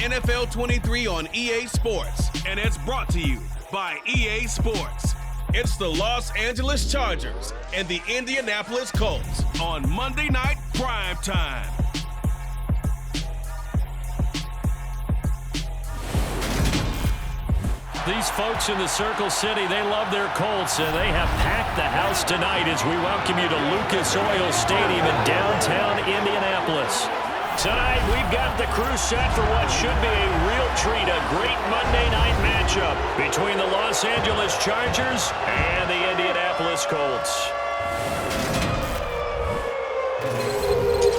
NFL 23 on EA Sports, and it's brought to you by EA Sports. It's the Los Angeles Chargers and the Indianapolis Colts on Monday Night Prime Time. These folks in the Circle City, they love their Colts, and they have packed the house tonight as we welcome you to Lucas Oil Stadium in downtown Indianapolis. Tonight, we've got the crew set for what should be a real treat, a great Monday night matchup between the Los Angeles Chargers and the Indianapolis Colts.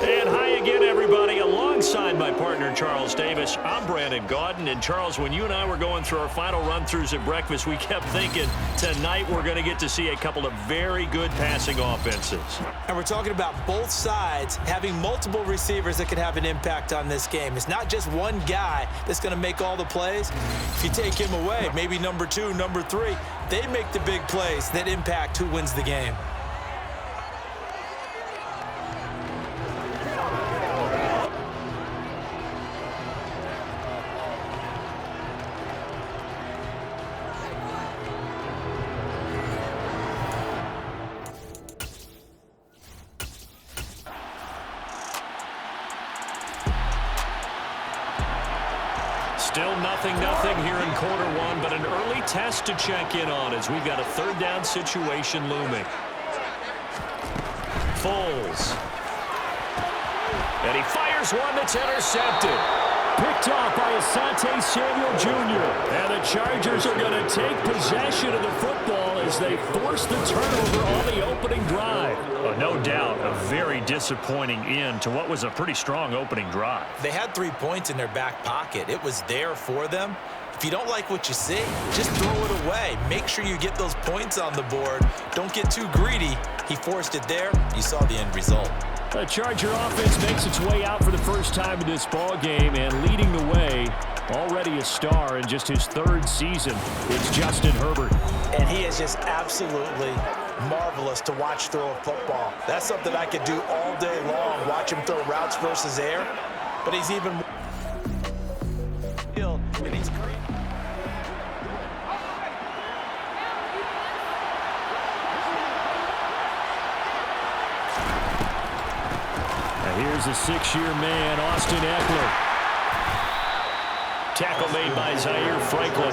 And hi again, everybody. Alongside my partner, Charles Davis, I'm Brandon Gaudin. And Charles, when you and I were going through our final run-throughs at breakfast, we kept thinking tonight we're going to get to see a couple of very good passing offenses. And we're talking about both sides having multiple receivers that can have an impact on this game. It's not just one guy that's going to make all the plays. If you take him away, maybe number 2, number 3, they make the big plays that impact who wins the game. Still nothing here in quarter one, but an early test to check in on as we've got a third down situation looming. Foles. And he fires one that's intercepted. Picked off by Asante Samuel Jr. And the Chargers are going to take possession of the football as they force the turnover on the opening drive. No doubt a very disappointing end to what was a pretty strong opening drive. They had 3 points in their back pocket. It was there for them. If you don't like what you see, just throw it away. Make sure you get those points on the board. Don't get too greedy. He forced it there. You saw the end result. The Charger offense makes its way out for the first time in this ball game, and leading the way, already a star in just his third season, it's Justin Herbert. And he is just absolutely marvelous to watch throw a football. That's something I could do all day long, watch him throw routes versus air, but he's even more and he's great. Here's a 6-year man, Austin Eckler. Tackle made by Zaire Franklin.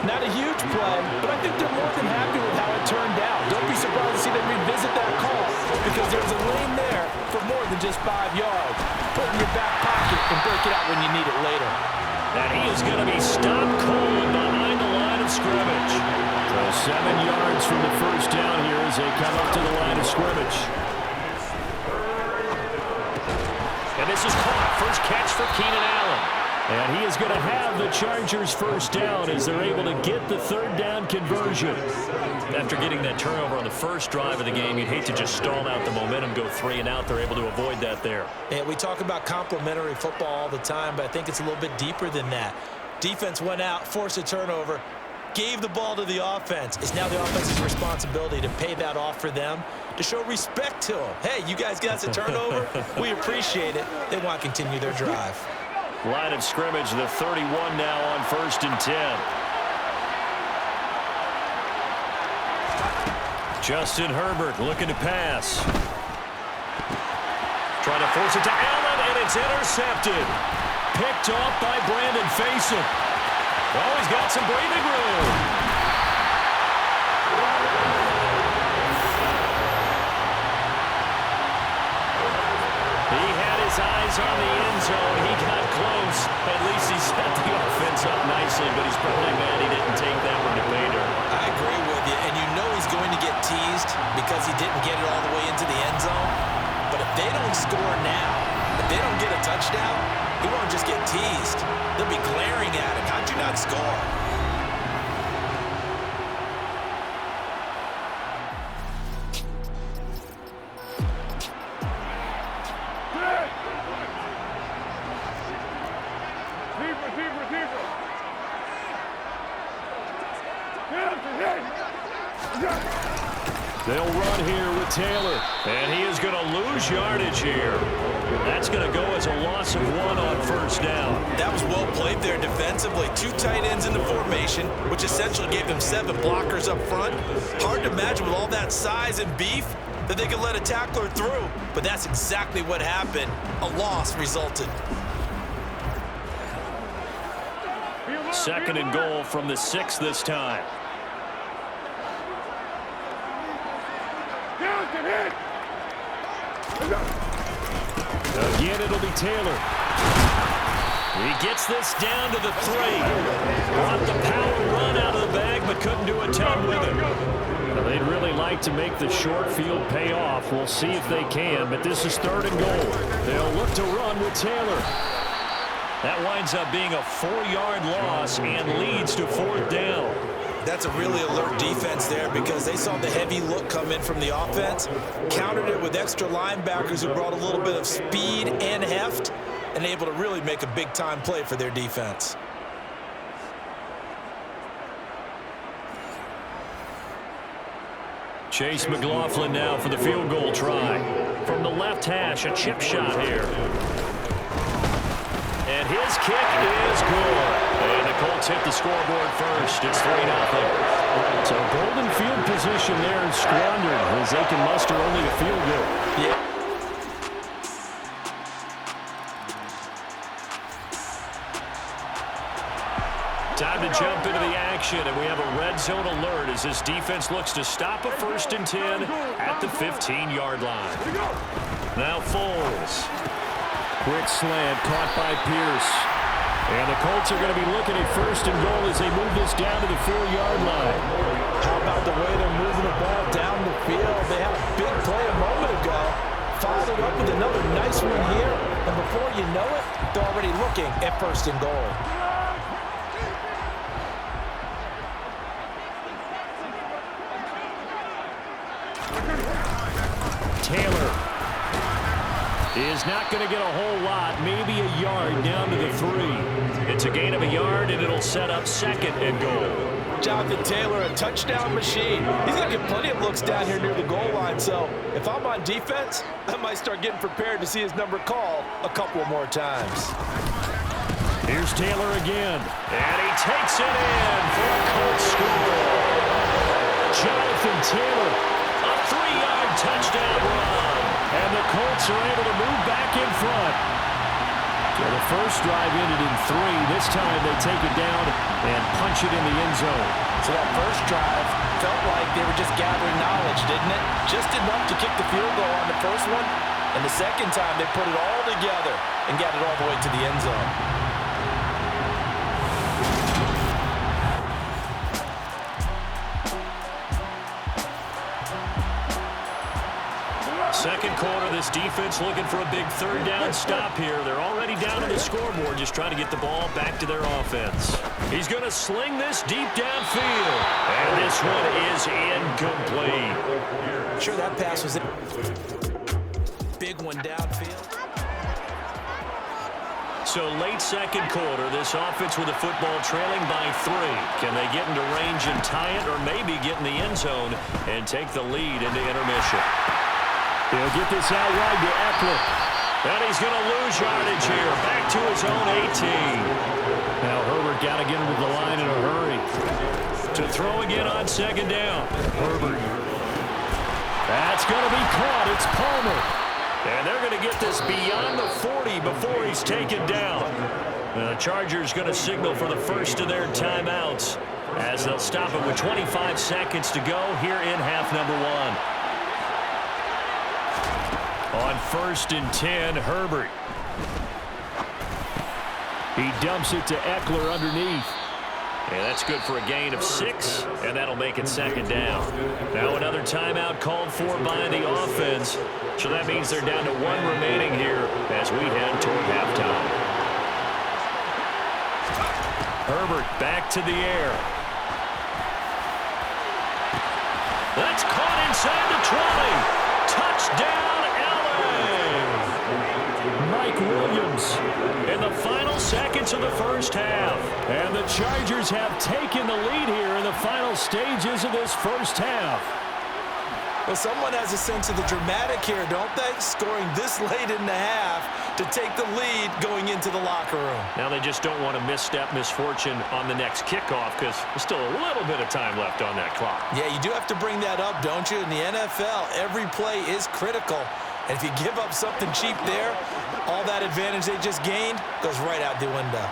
Not a huge play, but I think they're more than happy with how it turned out. Don't be surprised to see them revisit that call because there's a lane there for more than just 5 yards. Put it in your back pocket and break it out when you need it later. And he is going to be stopped cold behind the line of scrimmage. So 7 yards from the first down here as they come up to the line of scrimmage. And this is caught. First catch for Keenan Allen. And he is going to have the Chargers first down as they're able to get the third down conversion. After getting that turnover on the first drive of the game, you'd hate to just stall out the momentum, go 3 and out. They're able to avoid that there. Yeah, we talk about complementary football all the time, but I think it's a little bit deeper than that. Defense went out, forced a turnover, gave the ball to the offense. It's now the offense's responsibility to pay that off for them, to show respect to them. Hey, you guys got us a turnover. We appreciate it. They want to continue their drive. Line of scrimmage, the 31 now on 1st and 10. Justin Herbert looking to pass. Trying to force it to Allen, and it's intercepted. Picked off by Brandon Faison. Oh, he's got some breathing room. He had his eyes on the end zone. He got close. At least he set the offense up nicely, but he's probably mad he didn't take that one to pay dirt. I agree with you, and you know he's going to get teased because he didn't get it all the way into the end zone. But if they don't score now, if they don't get a touchdown, he won't just get teased. They'll be glaring at him. How'd you not score? They'll run here with Taylor. And he is going to lose yardage here. That's going to go as a loss of 1 on first down. That was well played there defensively. 2 tight ends in the formation, which essentially gave them 7 blockers up front. Hard to imagine with all that size and beef that they could let a tackler through. But that's exactly what happened. A loss resulted. 2nd and goal from the 6 this time. Again, it'll be Taylor. He gets this down to the 3. Got the power run out of the bag, but couldn't do a ton with it. Now, they'd really like to make the short field pay off. We'll see if they can, but this is 3rd and goal. They'll look to run with Taylor. That winds up being a 4-yard loss and leads to 4th down. That's a really alert defense there because they saw the heavy look come in from the offense, countered it with extra linebackers who brought a little bit of speed and heft, and able to really make a big-time play for their defense. Chase McLaughlin now for the field goal try. From the left hash, a chip shot here. And his kick is good. And the Colts hit the scoreboard first. It's 3-0. So golden field position there squandered as they can muster only a field goal. Yeah. Time to jump into the action, and we have a red zone alert as this defense looks to stop a 1st and 10 at the 15-yard line. Now Foles. Quick slant caught by Pierce. And the Colts are going to be looking at 1st and goal as they move this down to the 4-yard line. How about the way they're moving the ball down the field? They had a big play a moment ago. Followed it up with another nice one here. And before you know it, they're already looking at 1st and goal. Taylor is not going to get a whole lot, maybe a yard down to the 3. It's a gain of a yard, and it'll set up 2nd and goal. Jonathan Taylor, a touchdown machine. He's going to get plenty of looks down here near the goal line, so if I'm on defense, I might start getting prepared to see his number called a couple more times. Here's Taylor again, and he takes it in for a Colts score. Jonathan Taylor, a 3-yard touchdown run. And the Colts are able to move back in front. So the first drive ended in 3. This time they take it down and punch it in the end zone. So that first drive felt like they were just gathering knowledge, didn't it? Just enough to kick the field goal on the first one. And the second time they put it all together and got it all the way to the end zone. 2nd quarter, this defense looking for a big 3rd down stop here. They're already down on the scoreboard, just trying to get the ball back to their offense. He's going to sling this deep downfield. And this one is incomplete. Sure, that pass was a big one downfield. So late 2nd quarter, this offense with the football trailing by 3. Can they get into range and tie it, or maybe get in the end zone and take the lead into intermission? He'll get this out wide to Eckler. And he's going to lose yardage here. Back to his own 18. Now Herbert got to get into the line in a hurry. To throw again on 2nd down. Herbert. That's going to be caught. It's Palmer. And they're going to get this beyond the 40 before he's taken down. The Chargers going to signal for the first of their timeouts as they'll stop it with 25 seconds to go here in half number 1. On 1st and 10, Herbert. He dumps it to Eckler underneath. And that's good for a gain of 6, and that'll make it 2nd down. Now another timeout called for by the offense. So that means they're down to 1 remaining here as we head toward halftime. Herbert back to the air. That's caught inside the 20. Touchdown, Mike Williams in the final seconds of the first half. And the Chargers have taken the lead here in the final stages of this first half. Well, someone has a sense of the dramatic here, don't they? Scoring this late in the half to take the lead going into the locker room. Now they just don't want to misstep misfortune on the next kickoff because there's still a little bit of time left on that clock. Yeah, you do have to bring that up, don't you? In the NFL, every play is critical. And if you give up something cheap there, all that advantage they just gained goes right out the window.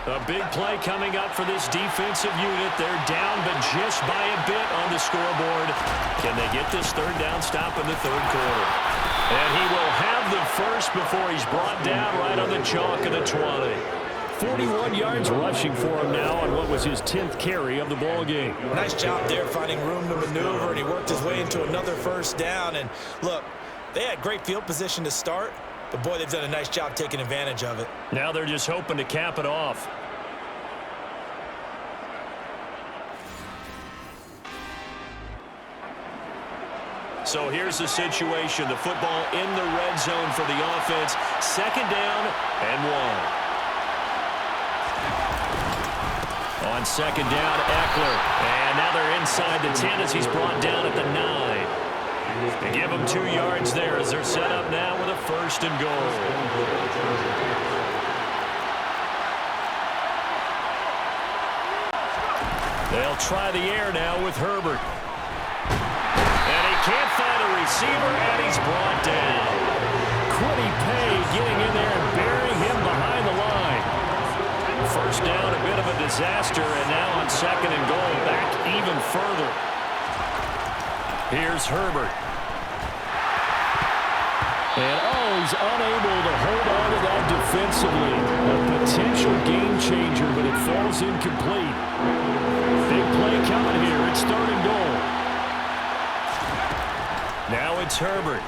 A big play coming up for this defensive unit. They're down, but just by a bit on the scoreboard. Can they get this third down stop in the third quarter? And he will have the first before he's brought down right on the chalk of the 20. 41 yards rushing for him now on what was his 10th carry of the ball game. Nice job there finding room to maneuver, and he worked his way into another first down. And look, they had great field position to start, but boy, they've done a nice job taking advantage of it. Now they're just hoping to cap it off. So here's the situation. The football in the red zone for the offense. Second down and 1. On second down, Eckler. And now they're inside the 10 as he's brought down at the 9. They give him 2 yards there as they're set up now with a first and goal. They'll try the air now with Herbert. Can't find a receiver, and he's brought down. Quiddy Pay getting in there and burying him behind the line. First down, a bit of a disaster, and now on second and goal, back even further. Here's Herbert. And, he's unable to hold on to that defensively. A potential game changer, but it falls incomplete. Big play coming here. It's third and goal. Now it's Herbert.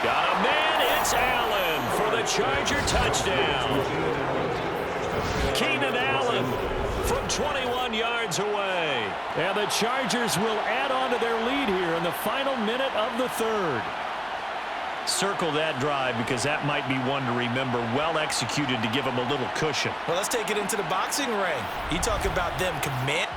Got a man. It's Allen for the Charger touchdown. Keenan Allen from 21 yards away. And the Chargers will add on to their lead here in the final minute of the third. Circle that drive because that might be one to remember. Well executed to give them a little cushion. Well, let's take it into the boxing ring. You talk about them command.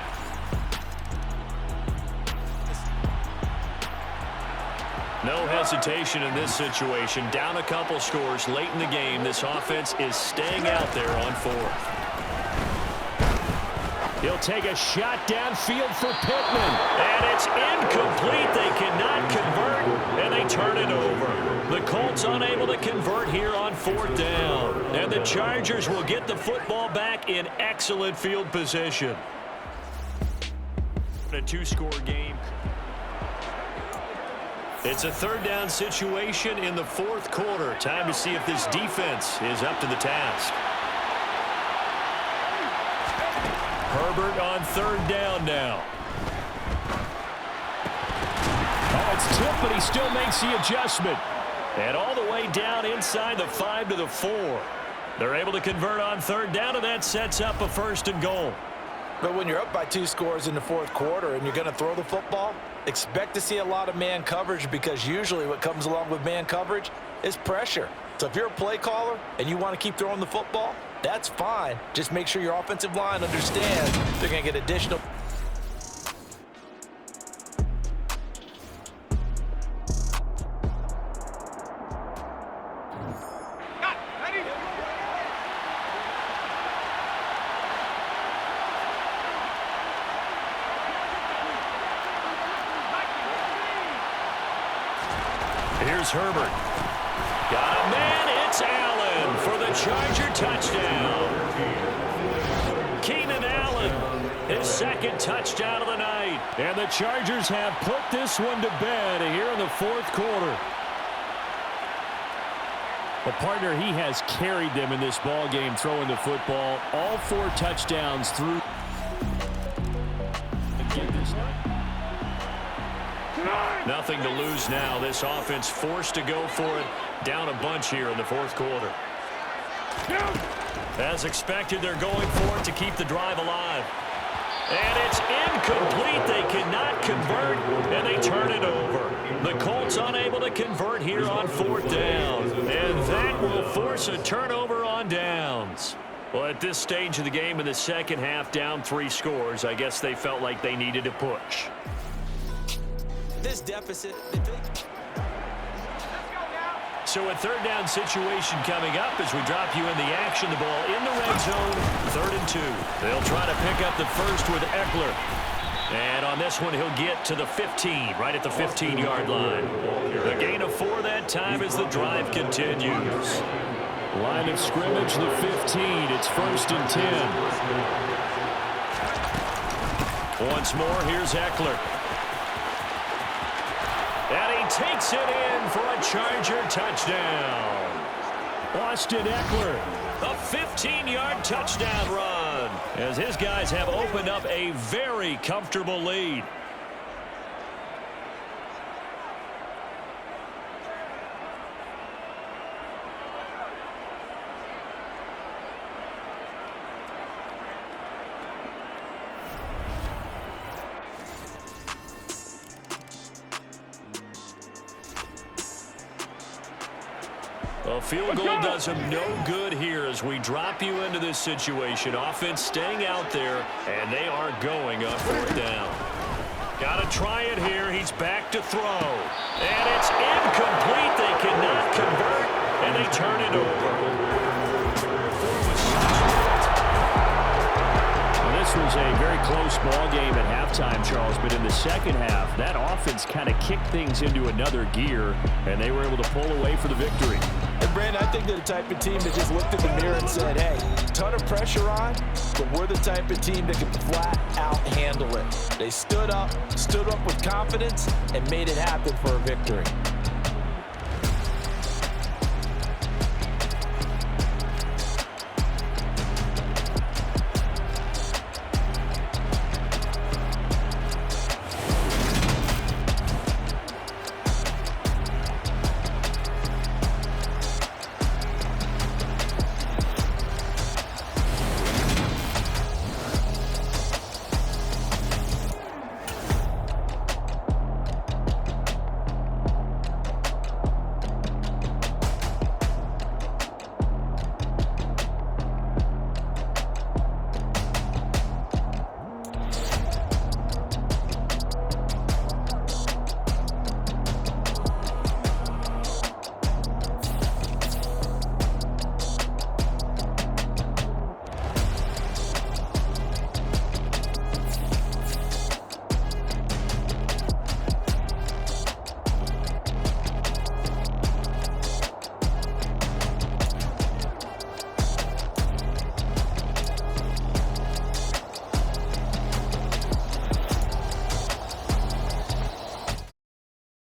No hesitation in this situation. Down a couple scores late in the game. This offense is staying out there on fourth. He'll take a shot downfield for Pittman. And it's incomplete. They cannot convert, and they turn it over. The Colts unable to convert here on fourth down. And the Chargers will get the football back in excellent field position. A two-score game. It's a third down situation in the fourth quarter. Time to see if this defense is up to the task. Herbert on third down now. Oh, it's tipped, but he still makes the adjustment. And all the way down inside the 5 to the 4. They're able to convert on third down, and that sets up a first and goal. But when you're up by 2 scores in the fourth quarter and you're going to throw the football, expect to see a lot of man coverage because usually what comes along with man coverage is pressure. So if you're a play caller and you want to keep throwing the football, that's fine. Just make sure your offensive line understands they're going to get additional. Here's Herbert. Got a man. It's Allen for the Charger touchdown. Keenan Allen, his second touchdown of the night. And the Chargers have put this one to bed here in the fourth quarter. A partner, he has carried them in this ball game throwing the football. All 4 touchdowns through. Nothing to lose now. This offense forced to go for it. Down a bunch here in the fourth quarter. As expected, they're going for it to keep the drive alive. And it's incomplete. They cannot convert, and they turn it over. The Colts unable to convert here on fourth down. And that will force force a turnover on downs. Well, at this stage of the game in the second half, down 3 scores, I guess they felt like they needed to push. This deficit... So a third down situation coming up as we drop you in the action. The ball in the red zone, 3rd and 2. They'll try to pick up the first with Eckler. And on this one, he'll get to the 15, right at the 15-yard line. A gain of 4 that time as the drive continues. Line of scrimmage, the 15. It's 1st and 10. Once more, here's Eckler. And he takes it in for a Charger touchdown. Austin Eckler, a 15-yard touchdown run, as his guys have opened up a very comfortable lead. A field goal does him no good here as we drop you into this situation. Offense staying out there, and they are going on 4th down. Got to try it here. He's back to throw. And it's incomplete. They cannot convert, and they turn it over. This was a very close ball game at halftime, Charles, but in the second half, that offense kind of kicked things into another gear, and they were able to pull away for the victory. And Brandon, I think they're the type of team that just looked in the mirror and said, hey, ton of pressure on, but we're the type of team that can flat out handle it. They stood up with confidence and made it happen for a victory.